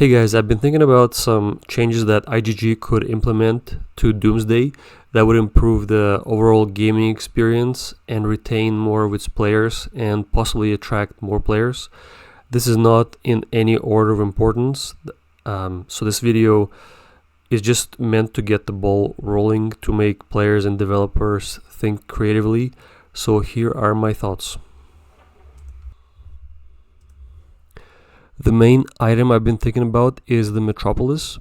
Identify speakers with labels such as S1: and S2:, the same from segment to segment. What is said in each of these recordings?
S1: Hey guys, I've been thinking about some changes that IGG could implement to Doomsday that would improve the overall gaming experience and retain more of its players and possibly attract more players. This is not in any order of importance, so this video is just meant to get the ball rolling to make players and developers think creatively. So here are my thoughts. The main item I've been thinking about is the Metropolis.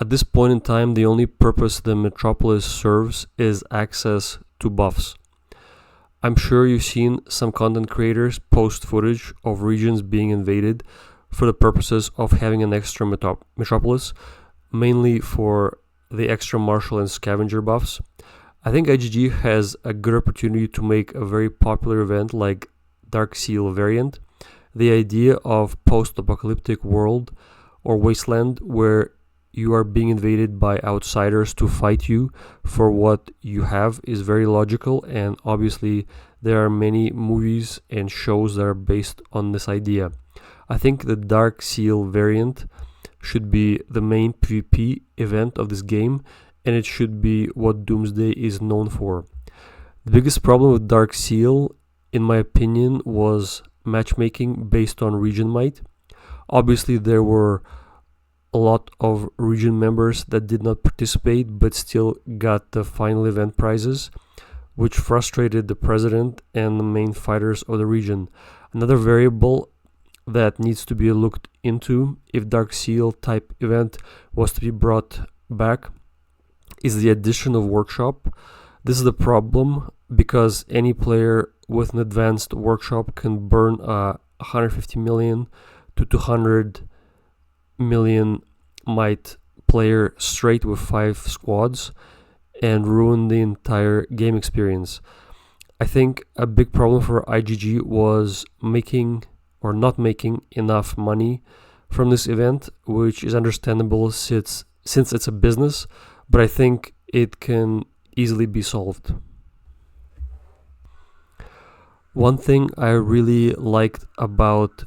S1: At this point in time, the only purpose the Metropolis serves is access to buffs. I'm sure you've seen some content creators post footage of regions being invaded for the purposes of having an extra Metropolis, mainly for the extra martial and scavenger buffs. I think IGG has a good opportunity to make a very popular event like Dark Seal variant. The idea of post-apocalyptic world or wasteland where you are being invaded by outsiders to fight you for what you have is very logical, and obviously there are many movies and shows that are based on this idea. I think the Dark Seal variant should be the main PvP event of this game, and it should be what Doomsday is known for. The biggest problem with Dark Seal, in my opinion, was matchmaking based on region might. Obviously there were a lot of region members that did not participate but still got the final event prizes, which frustrated the president and the main fighters of the region. Another variable that needs to be looked into if Dark Seal type event was to be brought back is the addition of workshop. This is the problem because any player with an advanced workshop can burn 150 million to 200 million might player straight with 5 squads and ruin the entire game experience. I think a big problem for IGG was making or not making enough money from this event, which is understandable since it's a business, but I think it can easily be solved. One thing I really liked about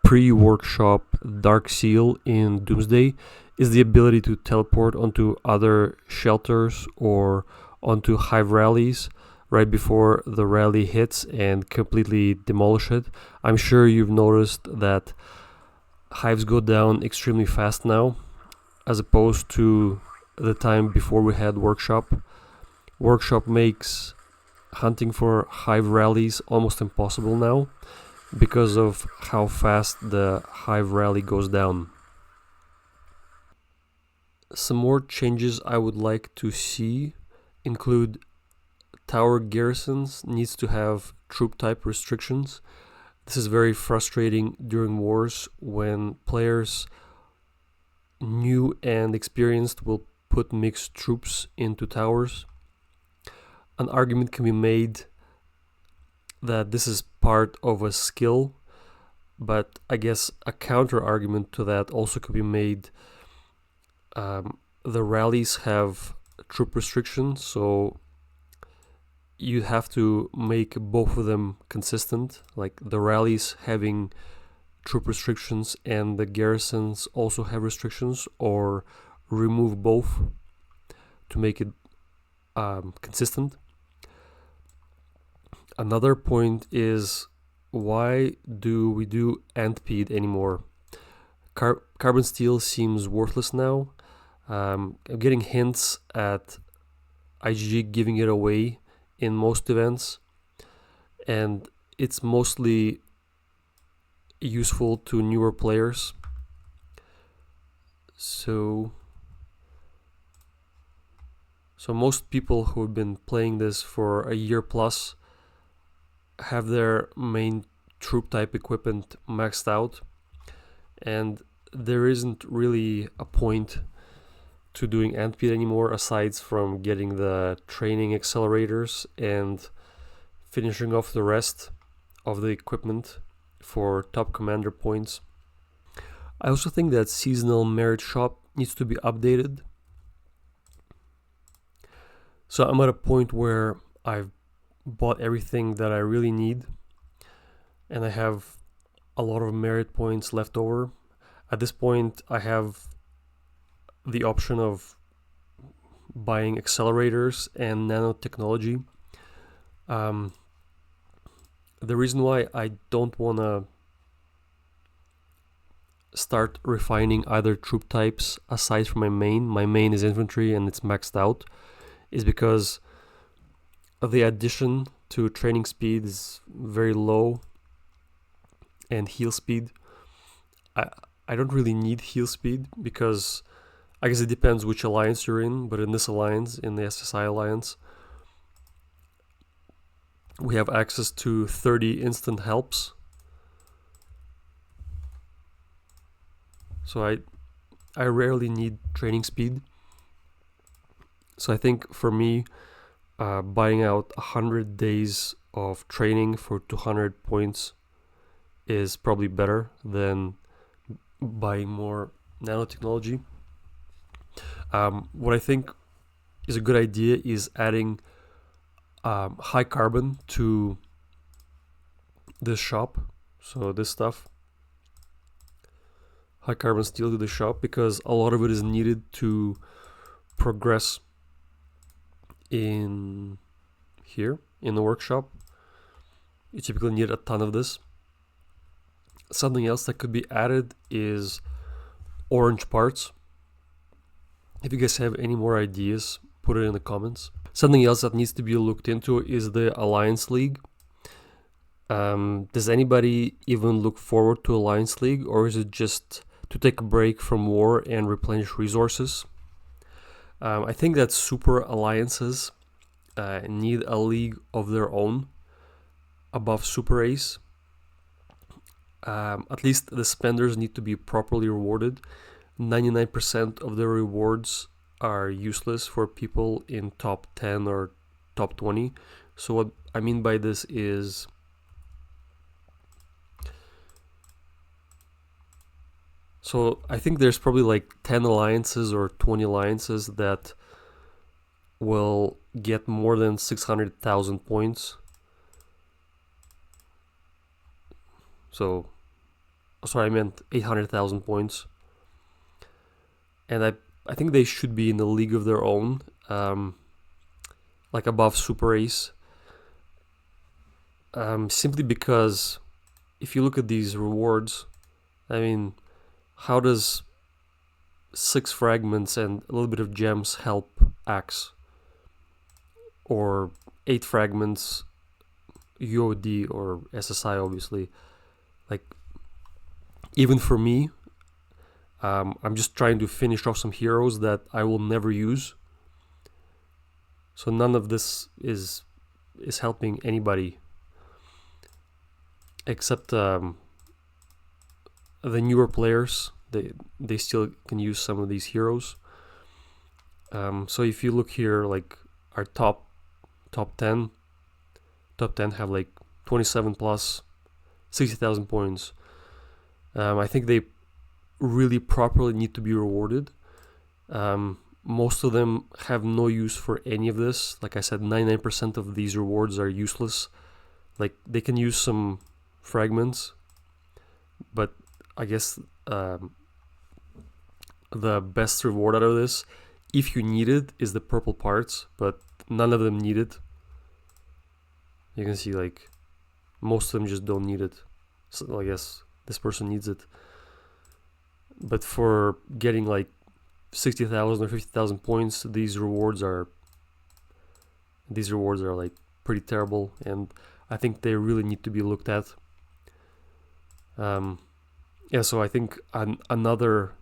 S1: pre-workshop Dark Seal in Doomsday is the ability to teleport onto other shelters or onto hive rallies right before the rally hits and completely demolish it. I'm sure you've noticed that hives go down extremely fast now as opposed to the time before we had workshop. Workshop makes hunting for hive rallies almost impossible now because of how fast the hive rally goes down. Some more changes I would like to see include tower garrisons needs to have troop type restrictions. This is very frustrating during wars when players new and experienced will put mixed troops into towers. An argument can be made that this is part of a skill, but I guess a counter argument to that also could be made. The rallies have troop restrictions, so you have to make both of them consistent, like the rallies having troop restrictions and the garrisons also have restrictions, or remove both to make it consistent. Another point is, why do we do Antpeed anymore? Carbon steel seems worthless now. I'm getting hints at IGG giving it away in most events, and it's mostly useful to newer players. So most people who have been playing this for a year plus have their main troop type equipment maxed out, and there isn't really a point to doing Antpeed anymore aside from getting the training accelerators and finishing off the rest of the equipment for top commander points. I also think that seasonal merit shop needs to be updated. So I'm at a point where I've bought everything that I really need and I have a lot of merit points left over. At this point, I have the option of buying accelerators and nanotechnology. The reason why I don't want to start refining other troop types aside from my main is infantry and it's maxed out, is because the addition to training speed is very low, and heal speed, I don't really need heal speed, because I guess it depends which alliance you're in, but in this alliance, in the SSI alliance, we have access to 30 instant helps. So I rarely need training speed. So I think for me, buying out 100 days of training for 200 points is probably better than buying more nanotechnology. What I think is a good idea is adding high carbon to this shop. So this stuff, high carbon steel to the shop, because a lot of it is needed to progress in here in the workshop. You typically need a ton of this. Something else that could be added is orange parts. If you guys have any more ideas, put it in the comments. Something else that needs to be looked into is the Alliance League. Does anybody even look forward to Alliance League, or is it just to take a break from war and replenish resources? I think that super alliances need a league of their own above Super Ace. At least the spenders need to be properly rewarded. 99% of the rewards are useless for people in top 10 or top 20. So what I mean by this is, so I think there's probably like 10 alliances or 20 alliances that will get more than 600,000 points. So, sorry, I meant 800,000 points. And I think they should be in a league of their own, like above Super Ace. Simply because if you look at these rewards, I mean, how does 6 fragments and a little bit of gems help Axe? Or 8 fragments, UOD or SSI, obviously. Like, even for me, I'm just trying to finish off some heroes that I will never use. So none of this is helping anybody, except the newer players. They still can use some of these heroes. So if you look here, like our top 10 have like 27 plus 60,000 points. I think they really properly need to be rewarded. Most of them have no use for any of this. Like I said, 99% of these rewards are useless. Like, they can use some fragments, but I guess the best reward out of this, if you need it, is the purple parts, but none of them need it. You can see, like, most of them just don't need it. So I guess this person needs it. But for getting like 60,000 or 50,000 points, these rewards are like pretty terrible, and I think they really need to be looked at. Yeah, so I think another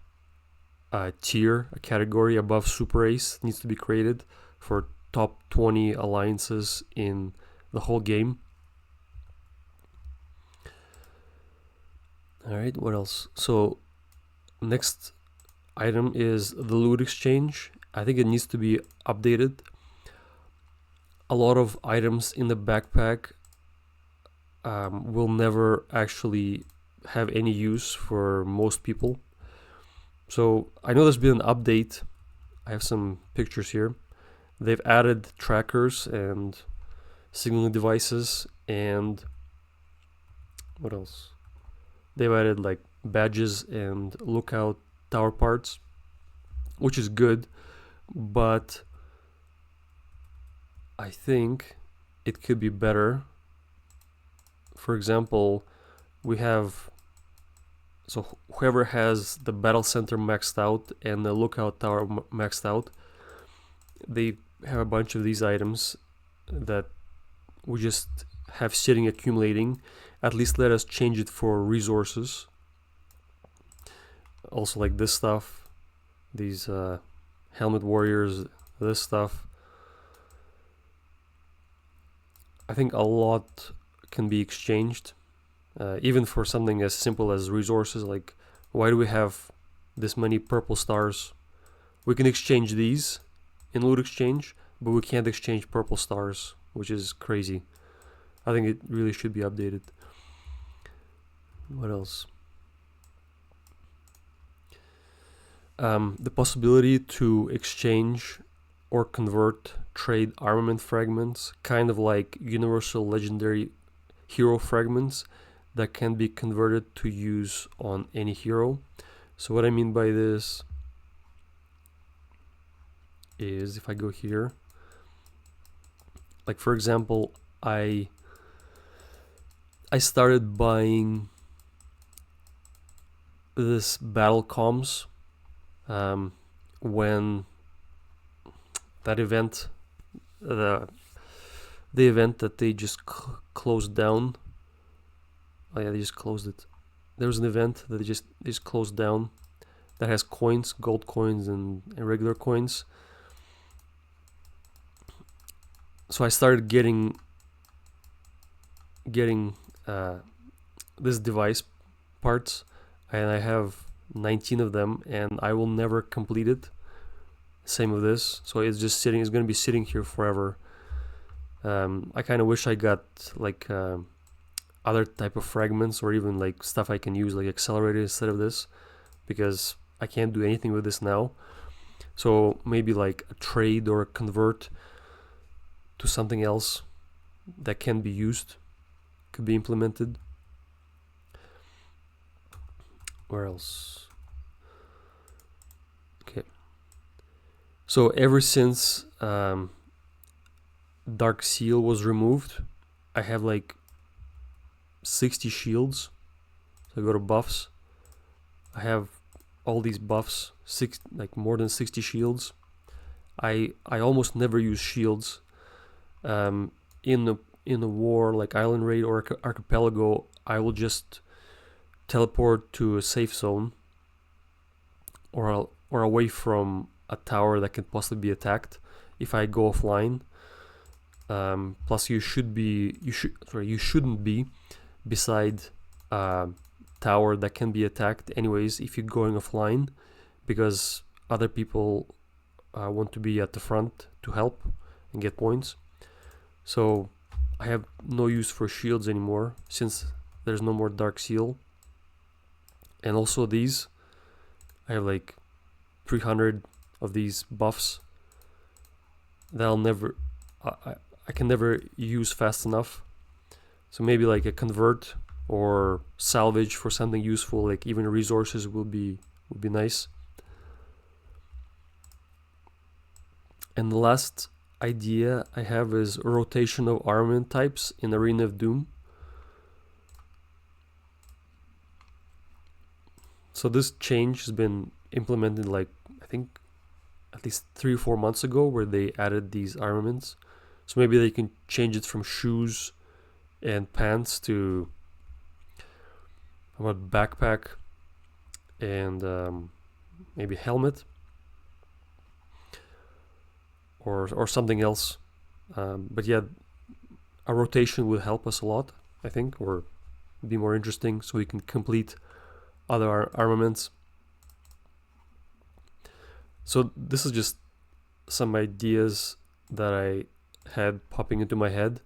S1: tier, a category above Super Ace needs to be created for top 20 alliances in the whole game. Alright, what else? So next item is the loot exchange. I think it needs to be updated. A lot of items in the backpack will never actually have any use for most people. So I know there's been an update. I have some pictures here. They've added trackers and signaling devices, and what else? They've added like badges and lookout tower parts, which is good, but I think it could be better. For example, we have, so whoever has the battle center maxed out and the lookout tower maxed out, they have a bunch of these items that we just have sitting accumulating. At least let us change it for resources. Also like this stuff, these helmet warriors, this stuff. I think a lot can be exchanged, even for something as simple as resources. Like, why do we have this many purple stars? We can exchange these in loot exchange, but we can't exchange purple stars, which is crazy. I think it really should be updated. What else? The possibility to exchange or convert trade armament fragments, kind of like universal legendary hero fragments that can be converted to use on any hero. So what I mean by this is, if I go here, like for example, I started buying this battle comms when that event, the event that they just closed down. Oh yeah, they just closed it. There was an event that they just closed down that has coins, gold coins and regular coins. So I started getting this device parts, and I have 19 of them, and I will never complete it. Same with this, so it's just sitting. It's going to be sitting here forever. I kind of wish I got like other type of fragments, or even like stuff I can use like accelerated instead of this, because I can't do anything with this now. So maybe like a trade or a convert to something else that can be used could be implemented. Where else? Okay. So ever since Dark Seal was removed, I have like 60 shields. So I go to buffs. I have all these buffs, like more than 60 shields. I almost never use shields. In the war, like Island Raid or Archipelago, I will just teleport to a safe zone or away from a tower that can possibly be attacked if I go offline. Plus, you shouldn't be beside a tower that can be attacked anyways if you're going offline, because other people want to be at the front to help and get points. So I have no use for shields anymore since there's no more Dark Seal. And also these, I have like 300 of these buffs that I can never use fast enough. So maybe like a convert or salvage for something useful, like even resources would be nice. And the last idea I have is rotation of armament types in Arena of Doom. So this change has been implemented like, I think at least 3 or 4 months ago, where they added these armaments. So maybe they can change it from shoes and pants to about backpack and maybe helmet or something else. But yeah, a rotation would help us a lot, I think, or be more interesting, so we can complete other armaments. So this is just some ideas that I had popping into my head.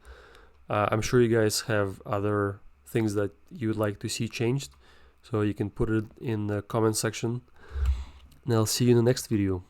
S1: I'm sure you guys have other things that you would like to see changed, so you can put it in the comment section, and I'll see you in the next video.